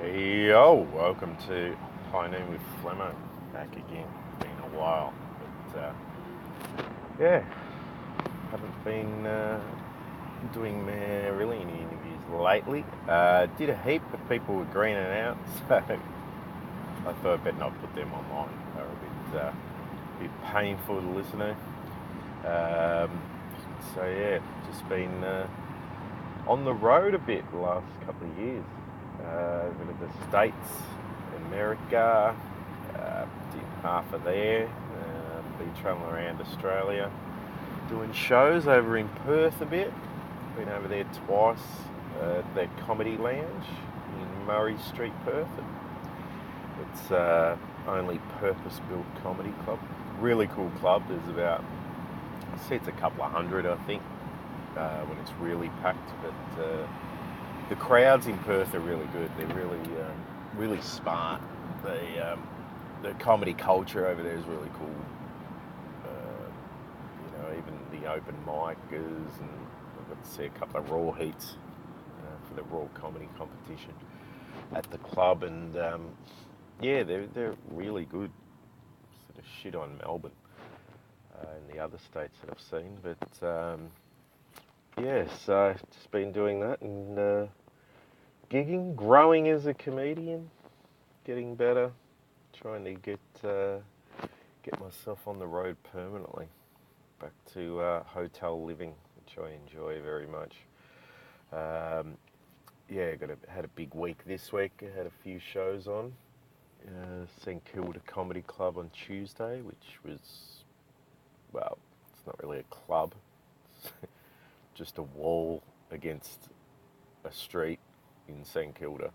Hey yo, welcome to High Noon with Flemo. Back again. Been a while, but yeah, haven't been doing really any interviews lately. Did a heap, but people were greening out, so I thought I'd better not put them online. They're a bit painful to listen to. So yeah, just been on the road a bit the last couple of years. Been to the States, America, did half of there, been travelling around Australia, doing shows over in Perth a bit, been over there twice at the Comedy Lounge in Murray Street, Perth. It's only purpose-built comedy club, really cool club. There's about, seats a couple of hundred I think, when it's really packed, but the crowds in Perth are really good. They're really smart. The comedy culture over there is really cool. Even the open micers, and I've got to see a couple of raw heats for the raw comedy competition at the club, and yeah, they're really good. Sort of shit on Melbourne and the other states that I've seen, but yeah, so just been doing that and gigging, growing as a comedian, getting better, trying to get myself on the road permanently, back to hotel living, which I enjoy very much. Yeah, had a big week this week. I had a few shows on. St Kilda Comedy Club on Tuesday, which was, well, it's not really a club, it's just a wall against a street in St Kilda,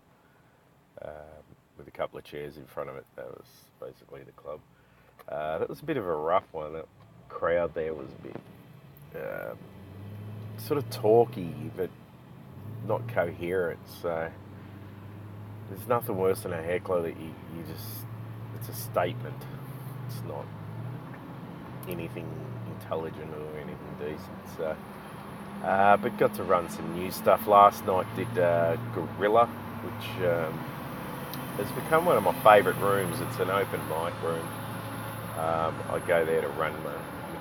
with a couple of chairs in front of it. That was basically the club. That was a bit of a rough one. The crowd there was a bit sort of talky, but not coherent. So there's nothing worse than a heckler that you just, it's a statement. It's not anything intelligent or anything decent. So, but got to run some new stuff. Last night did Gorilla, which has become one of my favourite rooms. It's an open mic room. I go there to run my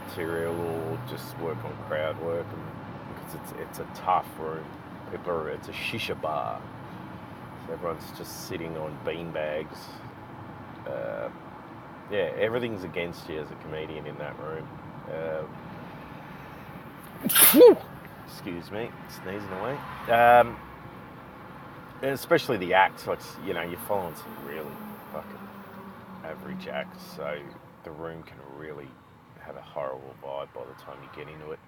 material or just work on crowd work, and because it's a tough room. It's a shisha bar, so everyone's just sitting on beanbags. Yeah, everything's against you as a comedian in that room. Excuse me, sneezing away. And especially the acts, like, you're following some really fucking average acts, so the room can really have a horrible vibe by the time you get into it.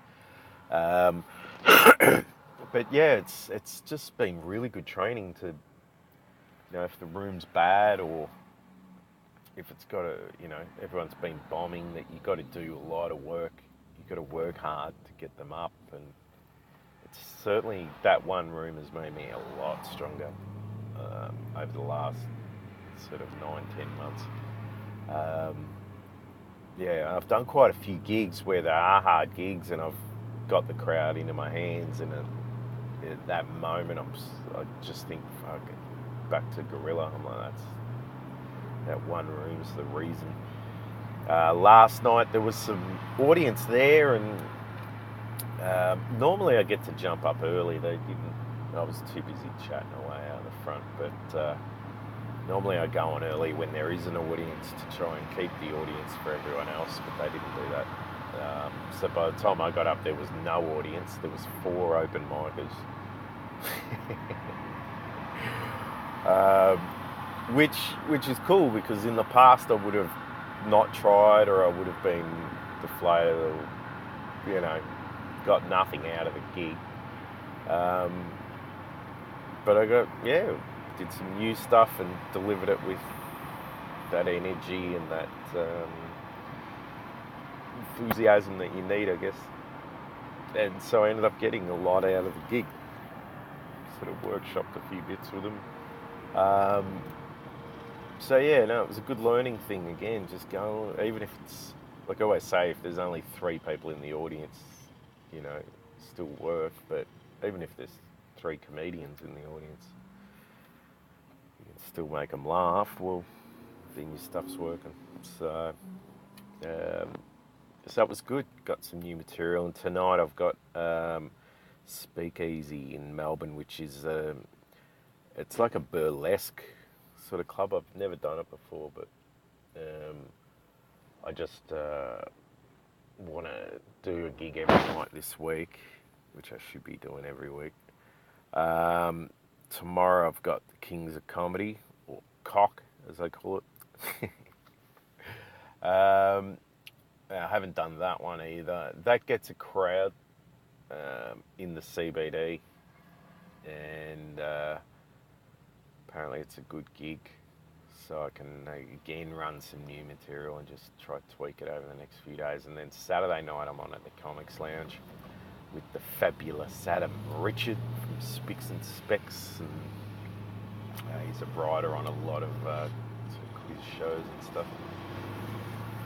But yeah, it's just been really good training to, if the room's bad or if it's got everyone's been bombing, that you got to do a lot of work. You got to work hard to get them up, and it's certainly, that one room has made me a lot stronger over the last sort of 9-10 months. Yeah, I've done quite a few gigs where they are hard gigs, and I've got the crowd into my hands, and at that moment I just think, fuck it, back to Gorilla. I'm like, that one room's the reason. Last night there was some audience there, and normally I get to jump up early. They didn't. I was too busy chatting away out the front, but normally I go on early when there is an audience to try and keep the audience for everyone else, but they didn't do that. So by the time I got up, there was no audience. There was 4 open micers. Which is cool, because in the past I would have not tried, or I would have been deflated, or got nothing out of the gig. But I did some new stuff and delivered it with that energy and that enthusiasm that you need, I guess. And so I ended up getting a lot out of the gig. Sort of workshopped a few bits with them. So yeah, no, it was a good learning thing again. Just go, even if it's, like I always say, if there's only 3 people in the audience, still work. But even if there's 3 comedians in the audience, still make them laugh, well, then your stuff's working. So, so that was good. Got some new material, and tonight I've got Speakeasy in Melbourne, which is it's like a burlesque sort of club. I've never done it before, but I just want to do a gig every night this week, which I should be doing every week. Tomorrow I've got the Kings of Comedy, or Cock as they call it. I haven't done that one either. That gets a crowd in the CBD, and apparently it's a good gig, so I can again run some new material and just try to tweak it over the next few days. And then Saturday night I'm on at the Comics Lounge with the fabulous Adam Richard from Spicks and Specs, and he's a writer on a lot of quiz shows and stuff.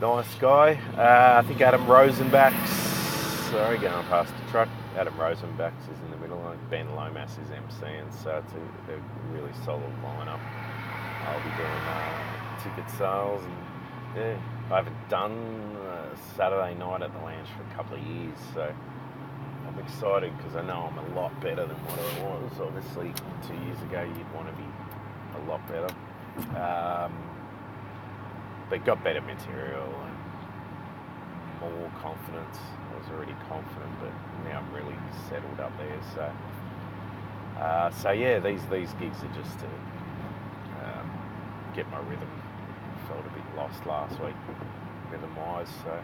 Nice guy. I think Adam Rosenbach's, sorry, going past the truck, Adam Rosenbach's is in the middle, and Ben Lomas is MCing, so it's a really solid lineup. I'll be doing ticket sales, and yeah, I haven't done Saturday night at the lounge for a couple of years, so I'm excited because I know I'm a lot better than what I was. Obviously, 2 years ago you'd want to be a lot better. But got better material and more confidence. I was already confident, but now I'm really settled up there. So yeah, these gigs are just to get my rhythm. Felt a bit lost last week, rhythm-wise. So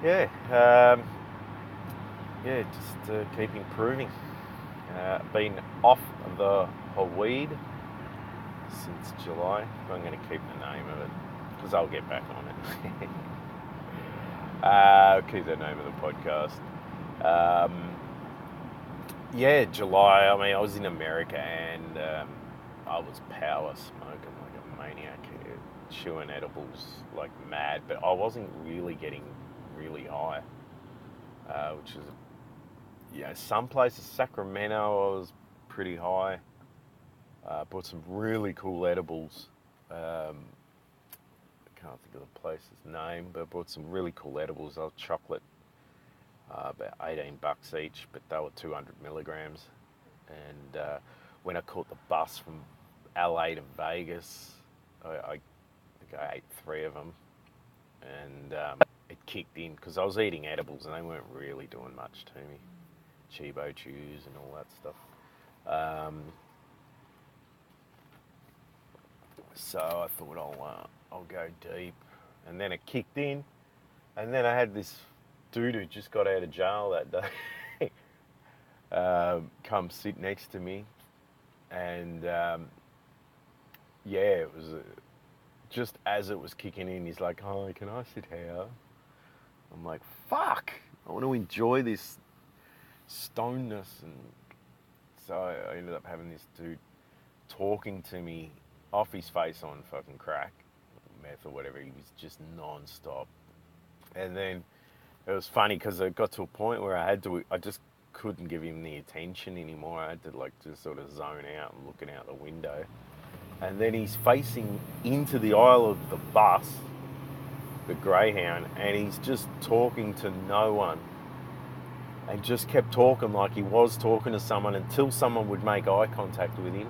yeah, just keep improving. Been off the weed since July. I'm going to keep the name of it, because I'll get back on it. Keep the name of the podcast. Yeah, July. I mean, I was in America, and I was power smoking like a maniac, chewing edibles like mad, but I wasn't really getting really high, which is, some places, Sacramento, I was pretty high. Bought some really cool edibles. I can't think of the place's name, but I bought some really cool edibles. They were chocolate, about $18 each, but they were 200 milligrams. And when I caught the bus from LA to Vegas, I think I ate 3 of them, and it kicked in because I was eating edibles and they weren't really doing much to me. Chibo chews and all that stuff. So I thought I'll go deep, and then it kicked in, and then I had this dude who just got out of jail that day come sit next to me, and it was just as it was kicking in, he's like, "Oh, can I sit here?" I'm like, "Fuck! I want to enjoy this stonedness," and so I ended up having this dude talking to me off his face on fucking crack, meth or whatever. He was just non-stop. And then it was funny because it got to a point where I just couldn't give him the attention anymore. I had to just sort of zone out and looking out the window. And then he's facing into the aisle of the bus, the Greyhound, and he's just talking to no one. And just kept talking like he was talking to someone until someone would make eye contact with him.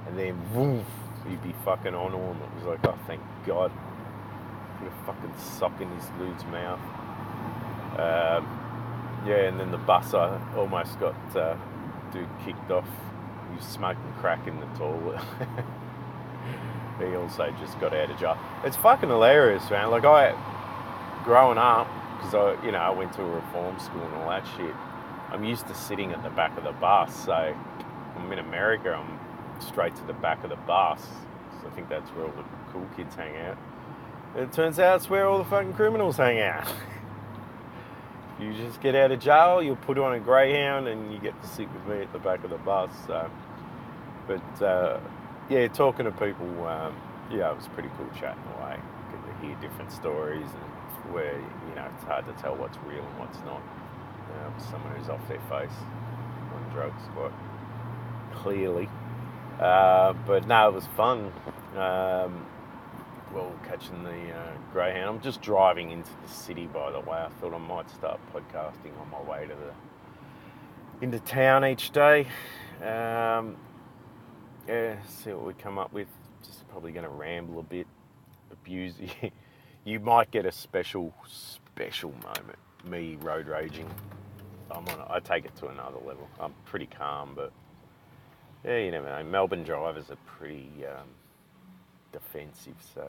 And then, woof, he'd be fucking on him. It was like, oh, thank God. Put a fucking sock in this dude's mouth. And then the bus, I almost got dude kicked off. He was smoking crack in the toilet. He also just got out of jail. It's fucking hilarious, man. Like, growing up, because I went to a reform school and all that shit, I'm used to sitting at the back of the bus. So I'm in America, I'm straight to the back of the bus. So I think that's where all the cool kids hang out. And it turns out it's where all the fucking criminals hang out. You just get out of jail, you're put on a Greyhound, and you get to sit with me at the back of the bus. So, but talking to people, it was pretty cool chatting away. Get to hear different stories, and where it's hard to tell what's real and what's not. Someone who's off their face on drugs quite clearly. But no, it was fun. Well, catching the Greyhound. I'm just driving into the city, by the way. I thought I might start podcasting on my way into town each day. Yeah, see what we come up with. Just probably going to ramble a bit, abuse you. You might get a special moment. Me road raging. I take it to another level. I'm pretty calm, but yeah, you never know. Melbourne drivers are pretty defensive, so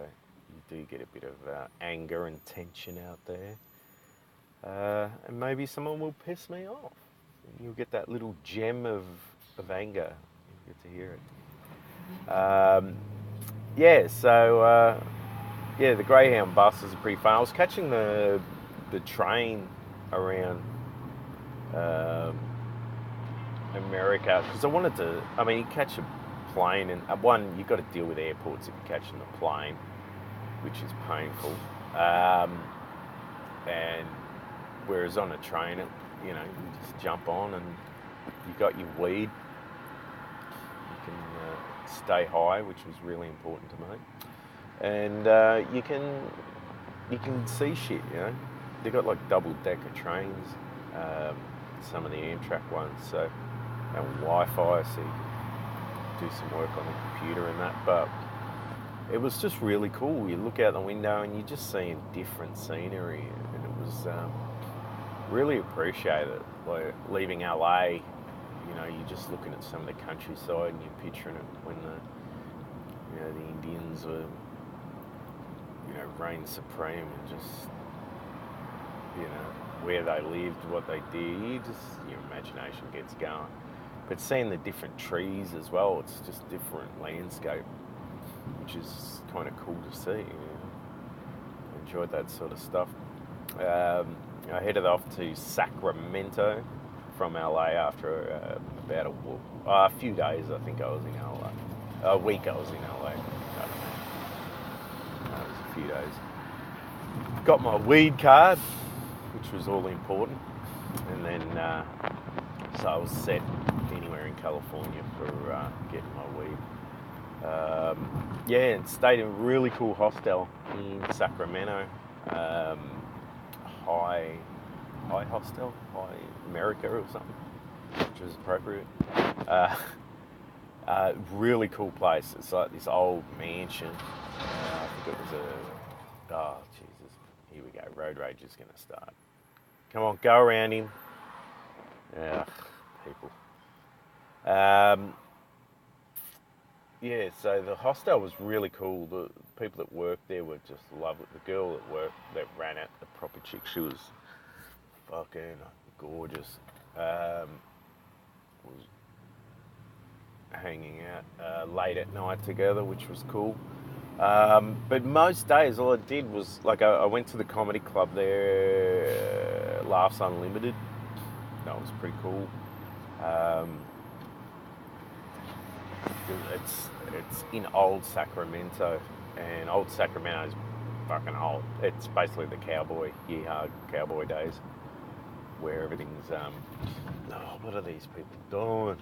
you do get a bit of anger and tension out there. And maybe someone will piss me off. And you'll get that little gem of anger. You get to hear it. Yeah, so the Greyhound buses are pretty fun. I was catching the train around America because I wanted to. I mean, you catch a plane, and one you got to deal with airports if you're catching the plane, which is painful. And whereas on a train, you just jump on and you got your weed. You can stay high, which was really important to me, and you can see shit. They got like double-decker trains, some of the Amtrak ones, so and Wi-Fi, so you can do some work on the computer and that. But it was just really cool. You look out the window and you're just seeing different scenery, and it was really appreciated. Like leaving LA, you're just looking at some of the countryside and you're picturing it when the Indians were, reigned supreme, and just, where they lived, what they did. Your imagination gets going. But seeing the different trees as well, it's just different landscape, which is kind of cool to see. Enjoyed that sort of stuff. I headed off to Sacramento from LA after about a few days. I think I was in LA. A week I was in LA. I don't know. It was a few days. Got my weed card, which was all important. And then, so I was set anywhere in California for getting my weed. And stayed in a really cool hostel in Sacramento. High America or something, which was appropriate. Really cool place. It's like this old mansion. I think it was oh Jesus, here we go. Road rage is going to start. Come on, go around him. People. So the hostel was really cool. The people that worked there were just lovely. The girl that ran it, the proper chick, she was fucking gorgeous. Was hanging out late at night together, which was cool. But most days, all I did was, like, I went to the comedy club there, Laughs Unlimited. That was pretty cool. It's in Old Sacramento, and Old Sacramento is fucking old. It's basically the cowboy days, where everything's what are these people doing?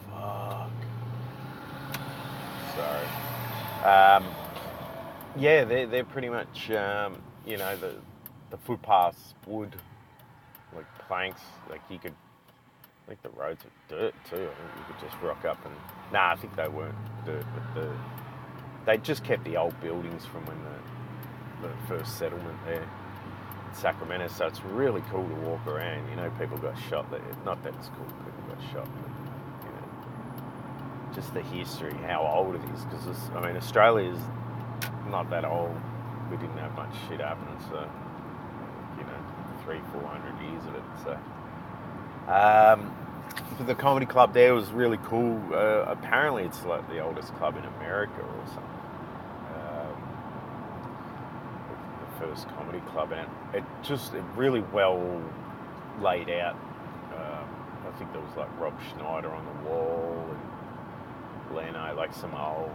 Fuck. Sorry. They're pretty much the footpaths, wood, like planks, like you could. I think the roads are dirt too. I think you could just rock up and... I think they weren't dirt, but they just kept the old buildings from when the first settlement there in Sacramento. So it's really cool to walk around. People got shot there. Not that it's cool, people got shot, but just the history, how old it is. Because Australia's not that old. We didn't have much shit happening, so 300-400 years of it. So. The comedy club there was really cool. Apparently it's like the oldest club in America or something. The first comedy club, and it really well laid out. I think there was like Rob Schneider on the wall and Leno, like some old,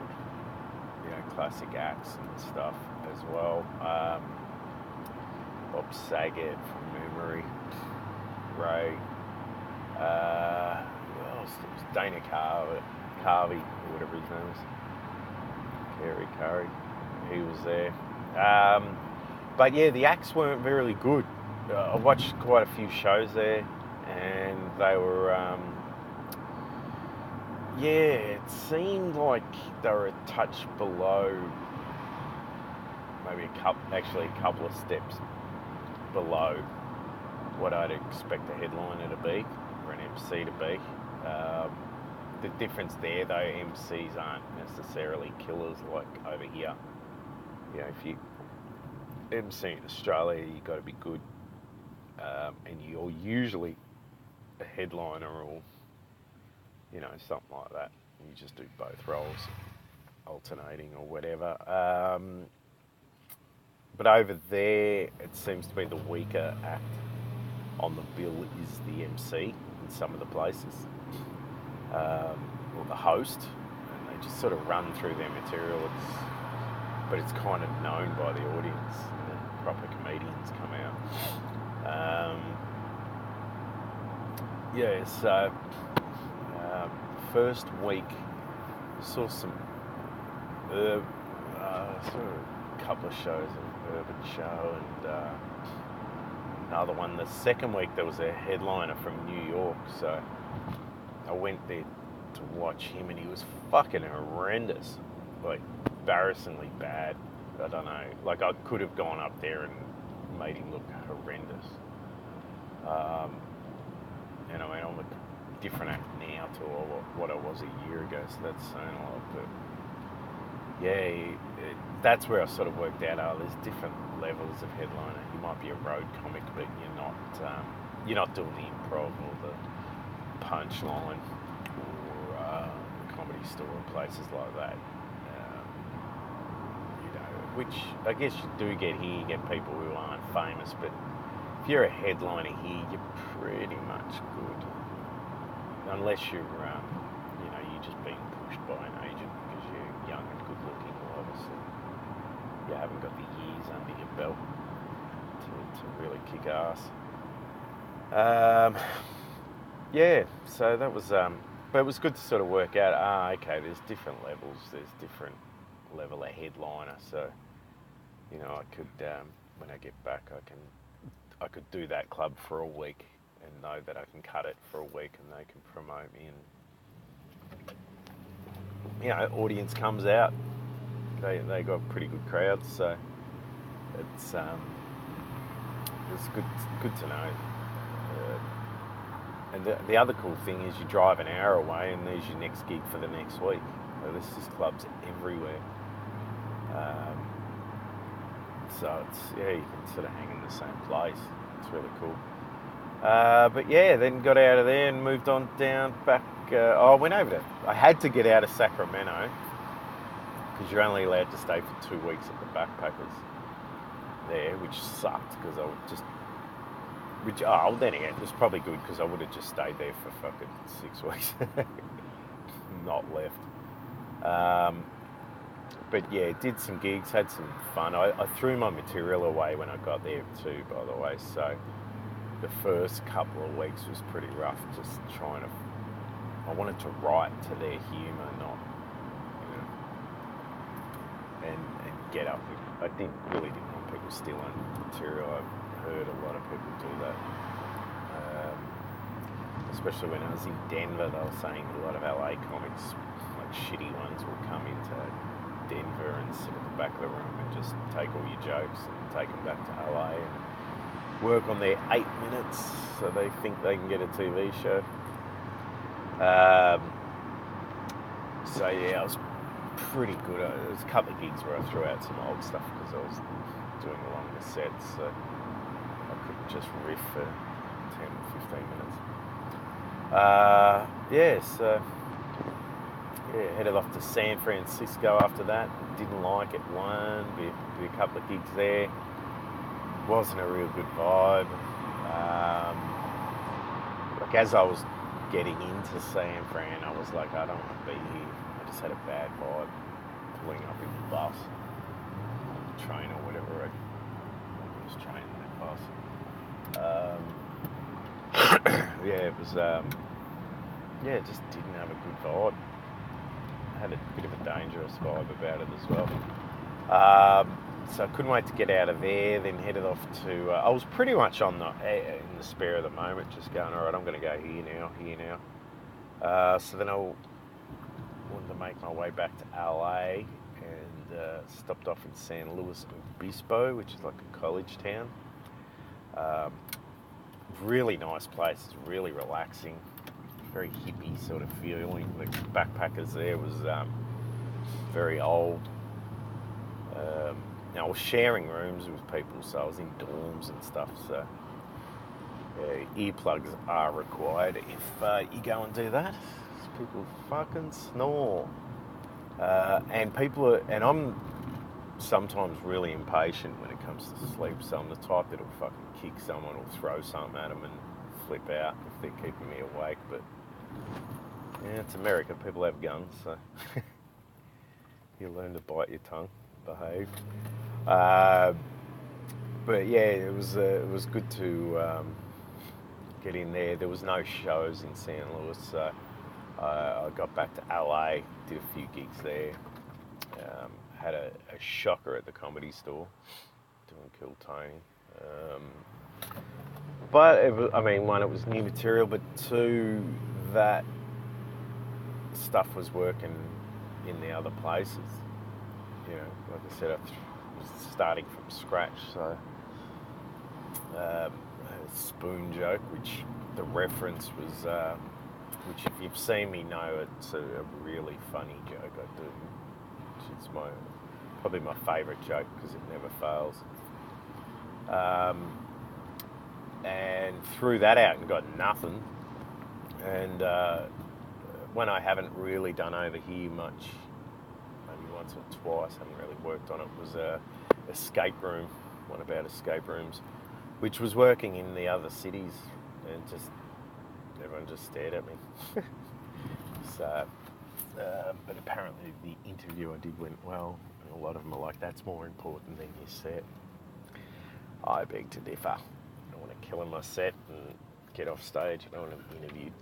classic acts and stuff as well. Bob Saget from memory, Ray. Who else? Dana Carvey, or whatever his name is. Kerry Curry. He was there. But yeah, the acts weren't really good. I watched quite a few shows there, and they were, it seemed like they were a touch below, maybe a couple of steps below what I'd expect a headliner to be, or an MC to be. The difference there, though, MCs aren't necessarily killers like over here. You know, if you MC in Australia, you got to be good, and you're usually a headliner or, you know, something like that. You just do both roles, alternating or whatever. But over there, it seems to be the weaker act on the bill is the MC in some of the places, or the host, and they just sort of run through their material. But it's kind of known by the audience. The proper comedians come out. So first week saw some saw a couple of shows, an urban show and another one. The second week there was a headliner from New York, so I went there to watch him, and he was fucking horrendous, like embarrassingly bad. I don't know, like I could have gone up there and made him look horrendous. And I mean, I'm a different act now to what I was a year ago, so that's saying a lot. But yeah, that's where I sort of worked out. There's different levels of headliner. You might be a road comic, but you're not doing the improv or the punchline or comedy store or places like that. Which I guess you do get here. You get people who aren't famous, but if you're a headliner here, you're pretty much good, unless you're just being pushed by an agent because you're young and good looking. Well, obviously, you haven't got the years under your belt to really kick ass. So that was, but it was good to sort of work out. Okay, there's different levels. There's different level of headliner. So, you know, I could when I get back, I could do that club for a week and know that I can cut it for a week and they can promote me, and you know, audience comes out. They got pretty good crowds, so it's good to know. And the other cool thing is you drive an hour away and there's your next gig for the next week. So there's just clubs everywhere. So you can sort of hang in the same place. It's really cool. But yeah, then got out of there and moved on down back. I went over to. I had to get out of Sacramento because you're only allowed to stay for 2 weeks at the Backpackers there, which sucked because I would just. Then again, it was probably good because I would have just stayed there for fucking 6 weeks, not left. But yeah, did some gigs, had some fun. I threw my material away when I got there too, by the way. So the first couple of weeks was pretty rough, just trying to. I wanted to write to their humour, not, and get up. I really didn't want people stealing material. I've heard a lot of people do that. Especially when I was in Denver, they were saying a lot of LA comics, like shitty ones, will come into Denver and sit at the back of the room and just take all your jokes and take them back to LA and work on their 8 minutes so they think they can get a TV show. So yeah, I was pretty good. There was a couple of gigs where I threw out some old stuff because I was doing longer sets, so I couldn't just riff for 10, 15 minutes. Headed off to San Francisco after that. Didn't like it. Did a couple of gigs there. Wasn't a real good vibe. Like as I was getting into San Fran, I was like, I don't want to be here. I just had a bad vibe pulling up in the bus, on the train or whatever. I was training that bus. It was. yeah, just didn't have a good vibe. Had a bit of a dangerous vibe about it as well. So I couldn't wait to get out of there. Then headed off to. I was pretty much in the spare of the moment, just going, all right, I'm going to go here now. So then I wanted to make my way back to LA and stopped off in San Luis Obispo, which is like a college town. Really nice place. It's really relaxing, very hippie sort of feeling. The backpackers there was very old. I was sharing rooms with people, so I was in dorms and stuff. So earplugs are required if you go and do that. People fucking snore, and I'm sometimes really impatient when it comes to sleep. So I'm the type that'll fucking kick someone or throw something at them and flip out if they're keeping me awake. But yeah, it's America. People have guns, so you learn to bite your tongue, behave. But yeah, it was good to get in there. There was no shows in San Luis, so I got back to LA, did a few gigs there. Had a shocker at the Comedy Store, doing Kill Tony. But one, it was new material, but two, that stuff was working in the other places. You know, like I said, I was starting from scratch, so a spoon joke, which the reference was, which if you've seen me know, it's a really funny joke I do, which is probably my favourite joke because it never fails. And threw that out and got nothing. And when I haven't really done over here much, maybe once or twice, haven't really worked on it, was a escape room, one about escape rooms, which was working in the other cities, and just everyone just stared at me. So, but apparently the interview I did went well, and a lot of them are like, that's more important than your set. I beg to differ. I don't want to kill in my set and get off stage. I don't want to be interviewed.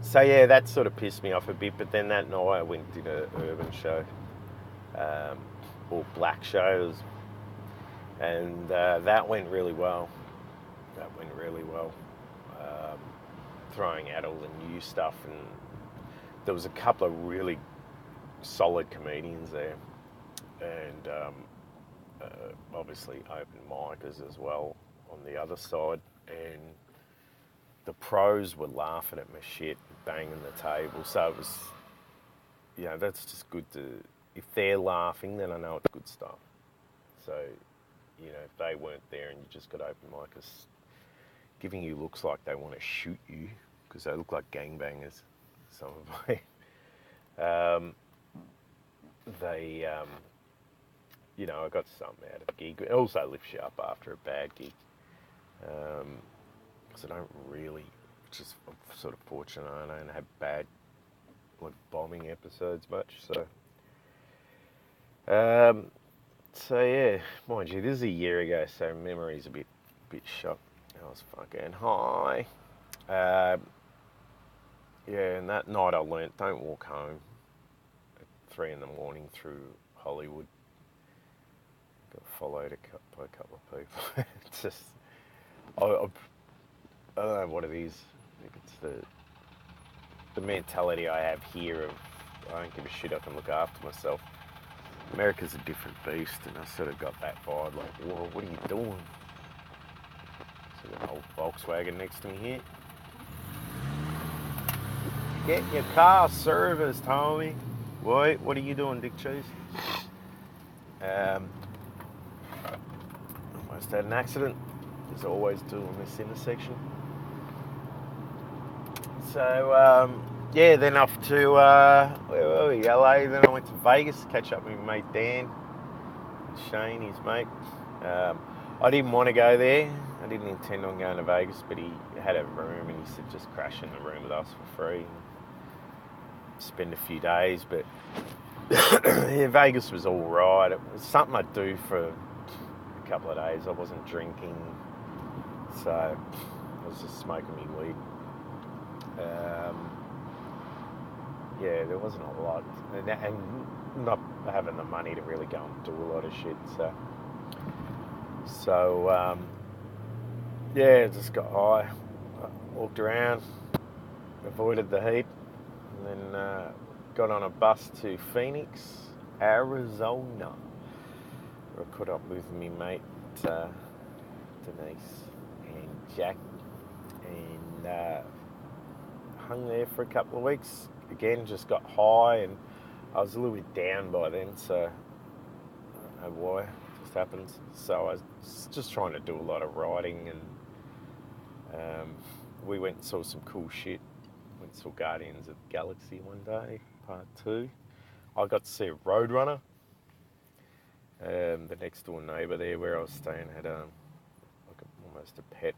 So yeah, that sort of pissed me off a bit, but then that night I went and did an urban show, or black shows, and that went really well. Throwing out all the new stuff, and there was a couple of really solid comedians there, and obviously open micers as well on the other side, and the pros were laughing at my shit, banging the table. So it was, that's just good to, if they're laughing, then I know it's good stuff. So, if they weren't there and you just got open micers giving you looks like they want to shoot you, because they look like gangbangers, some of them. I got something out of the gig. It also lifts you up after a bad gig. Because I don't really, which is sort of fortunate, I don't have bad, bombing episodes much, so. So yeah, mind you, this is a year ago, so memory's a bit shot. I was fucking high. And that night I learnt, don't walk home at 3 a.m. through Hollywood. Got followed by a couple of people. It's just, I don't know what it is. I think it's the mentality I have here of, I don't give a shit, I can look after myself. America's a different beast, and I sort of got that vibe, like, whoa, what are you doing? So got an old Volkswagen next to me here. Get your car serviced, homie. What are you doing, Dick Cheese? Almost had an accident, as I always do on this intersection. So, then off to LA. Then I went to Vegas to catch up with my mate Dan, Shane, his mate. I didn't want to go there. I didn't intend on going to Vegas, but he had a room and he said just crash in the room with us for free and spend a few days. But yeah, Vegas was all right. It was something I'd do for a couple of days. I wasn't drinking, so I was just smoking me weed. Um, yeah, there wasn't a lot, and not having the money to really go and do a lot of shit. So yeah, just got high, walked around, avoided the heat, and then got on a bus to Phoenix, Arizona, where I caught up with me mate Denise and Jack, and hung there for a couple of weeks. Again, just got high, and I was a little bit down by then, so I don't know why. It just happens. So I was just trying to do a lot of riding, and we went and saw some cool shit. Went and saw Guardians of the Galaxy one day, part 2. I got to see a Roadrunner. The next door neighbour there where I was staying had almost a pet.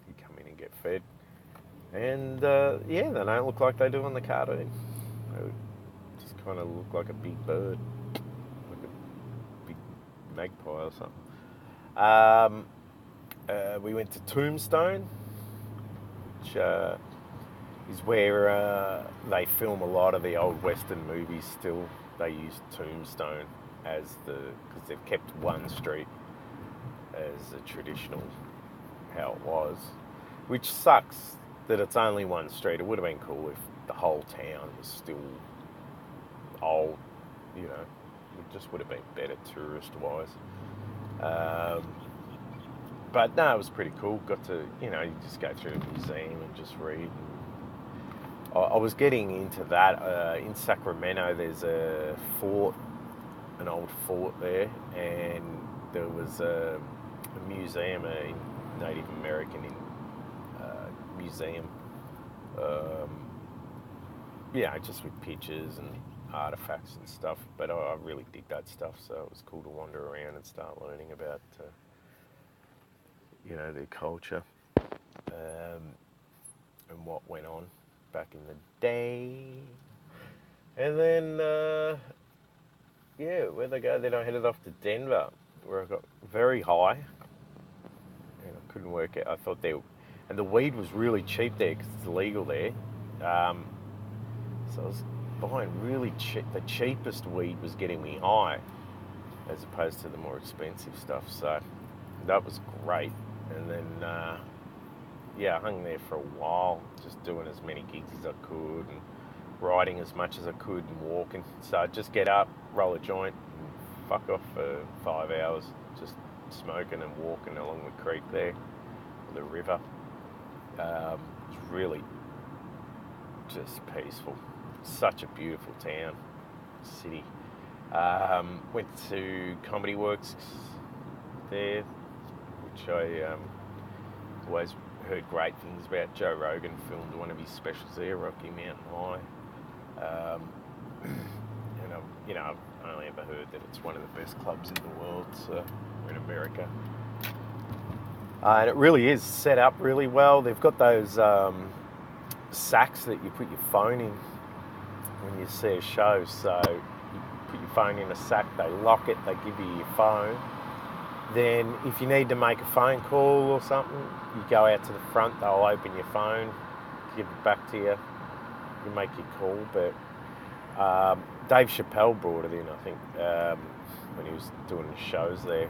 He'd come in and get fed. And yeah, they don't look like they do on the cartoon. They just kind of look like a big bird, like a big magpie or something. We went to Tombstone, which is where they film a lot of the old Western movies still. They use Tombstone because they've kept one street as a traditional how it was, which sucks that it's only one street. It would have been cool if the whole town was still old, you know. It just would have been better tourist-wise. But no, it was pretty cool. Got to, you just go through the museum and just read. I was getting into that. In Sacramento, there's a fort, an old fort there, and there was a museum, a Native American museum. Just with pictures and artifacts and stuff. But I really dig that stuff, so it was cool to wander around and start learning about, their culture and what went on back in the day. And then, where'd I go? Then I headed off to Denver, where I got very high, and I couldn't work out. I thought and the weed was really cheap there because it's illegal there. So I was buying really cheap. The cheapest weed was getting me high, as opposed to the more expensive stuff. So that was great. And then, I hung there for a while, just doing as many gigs as I could and riding as much as I could and walking. So I'd just get up, roll a joint, and fuck off for 5 hours, just smoking and walking along the creek there, the river. It was really just peaceful. Such a beautiful town, city. Went to Comedy Works there, which I always heard great things about. Joe Rogan filmed one of his specials there, Rocky Mountain High. And I've only ever heard that it's one of the best clubs in the world, so in America. And it really is set up really well. They've got those sacks that you put your phone in when you see a show. So you put your phone in a sack, they lock it, they give you your phone. Then if you need to make a phone call or something, you go out to the front, they'll open your phone, give it back to you, you make your call. But Dave Chappelle brought it in, I think, when he was doing the shows there.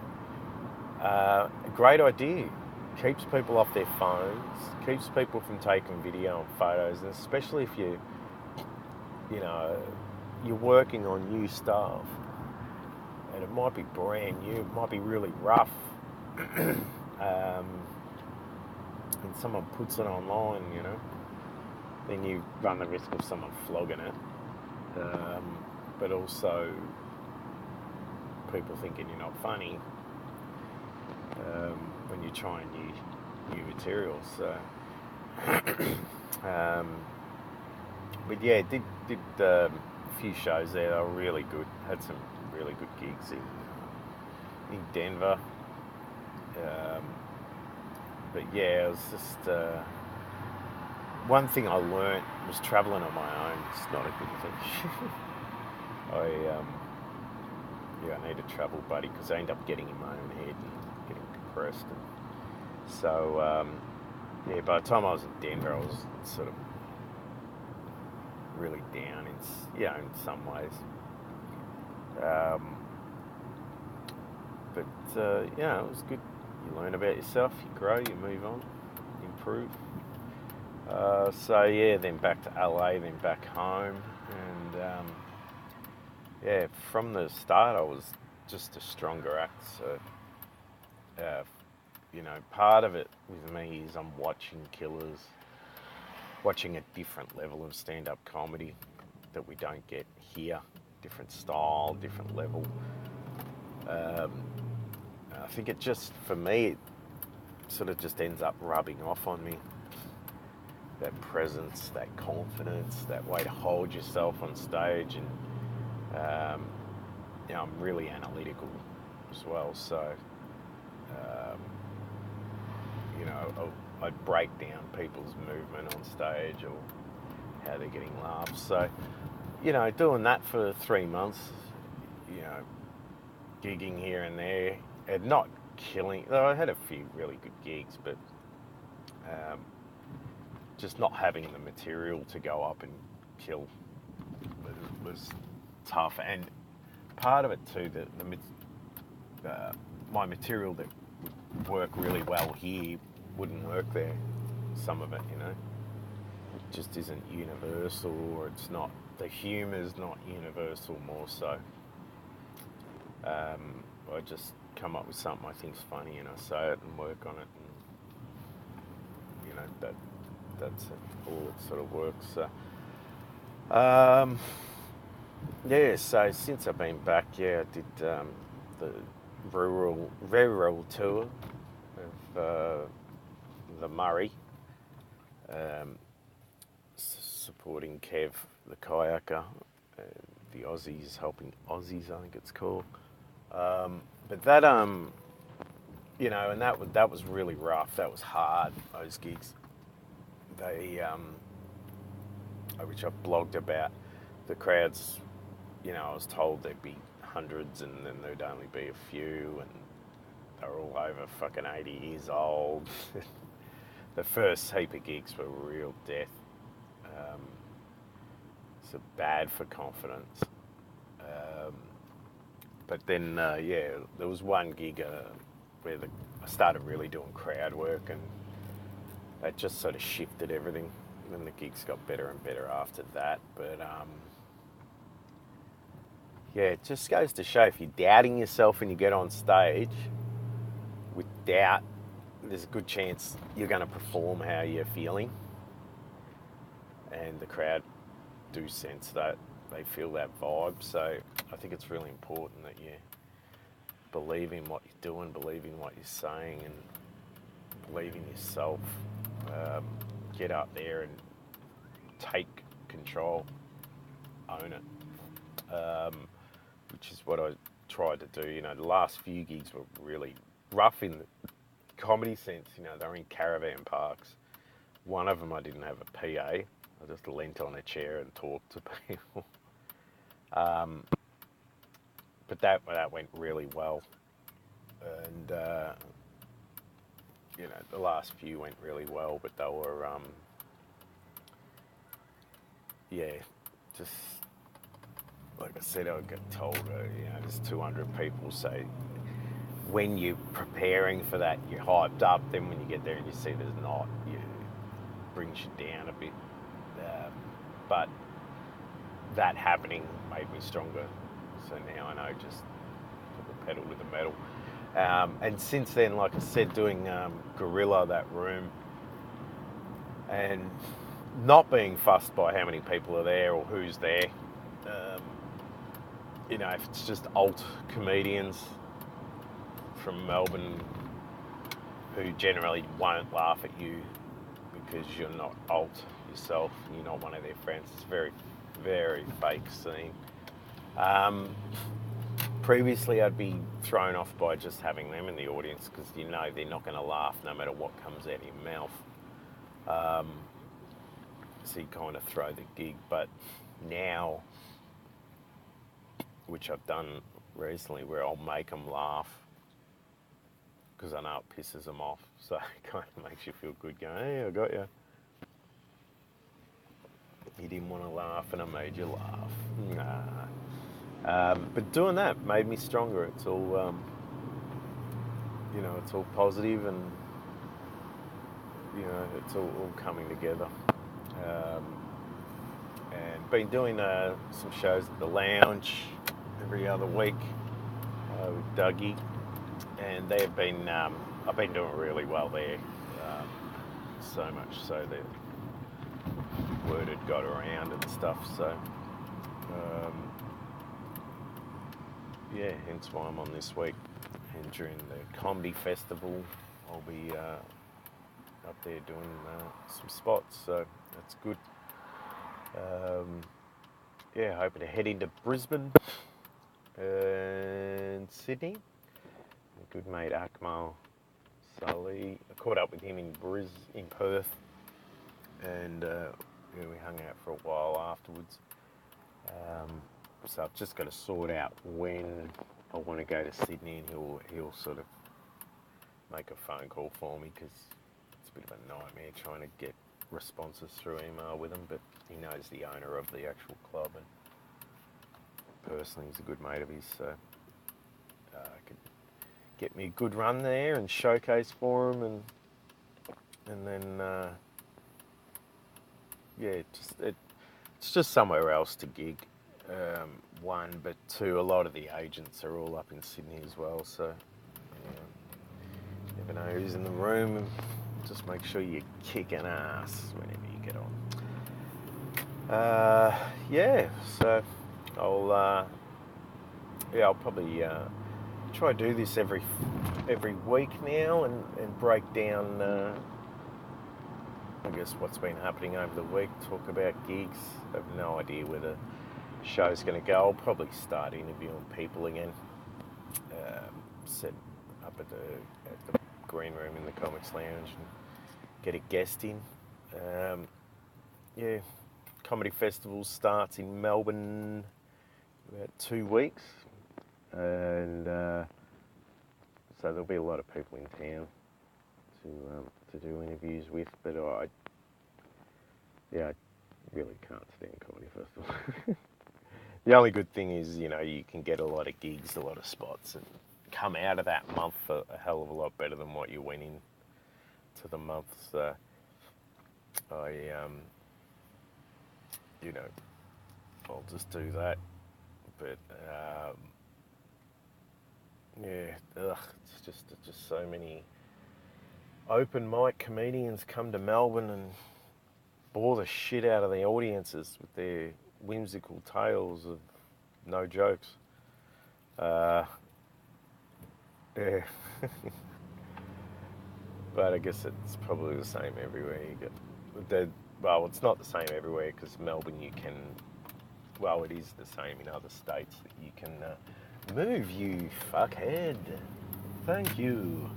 A great idea. Keeps people off their phones, keeps people from taking video and photos, and especially if you're working on new stuff, and it might be brand new, it might be really rough, and someone puts it online, then you run the risk of someone flogging it, but also people thinking you're not funny when you're trying new materials. So, but yeah, did a few shows there. They were really good. Had some really good gigs in Denver. But yeah, it was just one thing I learnt was travelling on my own. It's not a good thing. I need a travel buddy because I end up getting in my own head and getting depressed. And so yeah, by the time I was in Denver, I was sort of really down in some ways. Um, but it was good. You learn about yourself, you grow, you move on, improve. So yeah, then back to LA, then back home, and yeah, from the start I was just a stronger act. So part of it with me is I'm watching killers, watching a different level of stand-up comedy that we don't get here, different style, different level. Um, I think it just, for me, it sort of just ends up rubbing off on me. That presence, that confidence, that way to hold yourself on stage, and um, I'm really analytical as well. So, um, I'd break down people's movement on stage or how they're getting laughs. So, doing that for 3 months, you know, gigging here and there, and not killing. Though I had a few really good gigs, but um, just not having the material to go up and kill was tough. And part of it too, my material that would work really well here wouldn't work there. Some of it, it just isn't universal, or it's not, the humour's not universal. More so, I just come up with something I think's funny and I say it and work on it, and that's all it sort of works. So, yeah. So since I've been back, I did the rural tour of the Murray, um, supporting Kev, the kayaker, the Aussies, helping Aussies, I think it's called. But that and that was really rough. That was hard. Those gigs. They which I've blogged about. The crowds, I was told there'd be hundreds, and then there'd only be a few, and they're all over fucking 80 years old. The first heap of gigs were real death. So bad for confidence. Um, but then, there was one gig where I started really doing crowd work, and that just sort of shifted everything. And then the gigs got better and better after that. But it just goes to show, if you're doubting yourself and you get on stage with doubt, there's a good chance you're going to perform how you're feeling. And the crowd do sense that. They feel that vibe. So I think it's really important that you believe in what you're doing, believe in what you're saying, and believe in yourself. Get up there and take control, own it, which is what I tried to do. The last few gigs were really rough in the comedy sense. They were in caravan parks. One of them I didn't have a PA. I just leant on a chair and talked to people. But that went really well, and the last few went really well. But they were just like I said, I got told, there's 200 people. So when you're preparing for that, you're hyped up. Then when you get there and you see there's not, it brings you down a bit. But that happening made me stronger. So now I know, just put the pedal to the metal. And since then, like I said, doing Gorilla, that room, and not being fussed by how many people are there or who's there. If it's just alt comedians from Melbourne who generally won't laugh at you because you're not alt yourself, you're not one of their friends. It's very, very fake scene. Previously, I'd be thrown off by just having them in the audience because they're not going to laugh no matter what comes out of your mouth. So you kind of throw the gig. But now, which I've done recently, where I'll make them laugh because I know it pisses them off. So it kind of makes you feel good going, hey, I got you. You didn't want to laugh and I made you laugh. Nah. But doing that made me stronger. It's all, it's all positive and, it's all coming together. And been doing some shows at the lounge every other week with Dougie. And they've been, I've been doing really well there. So much so that word had got around and stuff. So, hence why I'm on this week. And during the comedy festival, I'll be up there doing some spots. So that's good. Hoping to head into Brisbane and Sydney. A good mate Akmal Sully. I caught up with him in Perth, and we hung out for a while afterwards. So I've just got to sort out when I want to go to Sydney, and he'll sort of make a phone call for me because it's a bit of a nightmare trying to get responses through email with him. But he knows the owner of the actual club, and personally he's a good mate of his, so could get me a good run there and showcase for him, and then it's just somewhere else to gig. One, but two, a lot of the agents are all up in Sydney as well, so never know who's in the room, and just make sure you're kicking ass whenever you get on. So I'll probably try to do this every week now and break down I guess what's been happening over the week, talk about gigs. I have no idea where the show's going to go. I'll probably start interviewing people again. Set up at the green room in the Comics Lounge and get a guest in. Comedy Festival starts in Melbourne in about 2 weeks, and so there'll be a lot of people in town to do interviews with, but I really can't stand Comedy Festival. The only good thing is, you can get a lot of gigs, a lot of spots, and come out of that month a hell of a lot better than what you went in to the month. So I'll just do that. But it's just so many open mic comedians come to Melbourne and bore the shit out of the audiences with their whimsical tales of no jokes. But I guess it's probably the same everywhere. It's not the same everywhere because Melbourne it is the same in other states that you can move, you fuckhead. Thank you.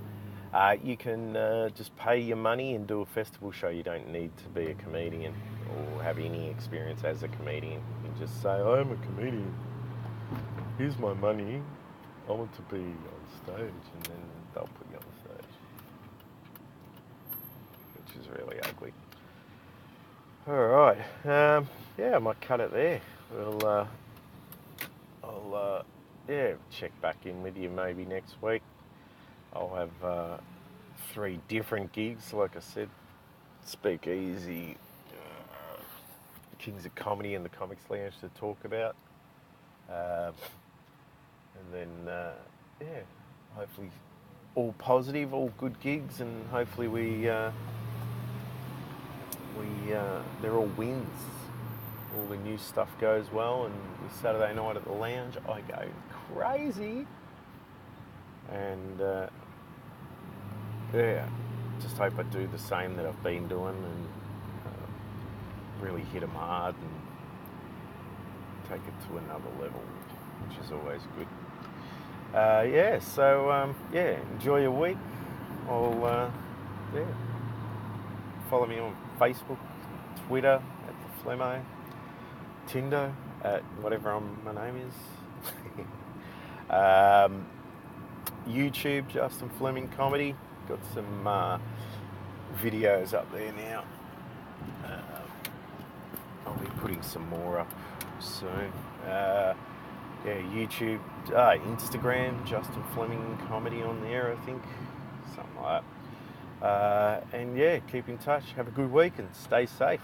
You can just pay your money and do a festival show. You don't need to be a comedian or have any experience as a comedian. You can just say, I'm a comedian. Here's my money. I want to be on stage, and then they'll put you on stage, which is really ugly. All right. I might cut it there. I'll check back in with you maybe next week. I'll have 3 different gigs, like I said. Speakeasy, Kings of Comedy and the Comics Lounge to talk about. And then, hopefully all positive, all good gigs, and hopefully they're all wins. All the new stuff goes well, and this Saturday night at the lounge, I go crazy. And just hope I do the same that I've been doing and really hit them hard and take it to another level, which is always good. Enjoy your week. I'll follow me on Facebook, Twitter at the Flemo, Tinder at whatever my name is. YouTube, Justin Fleming Comedy. got some videos up there now. I'll be putting some more up soon. YouTube, Instagram, Justin Fleming Comedy on there, I think. Something like that. And yeah, keep in touch. Have a good week and stay safe.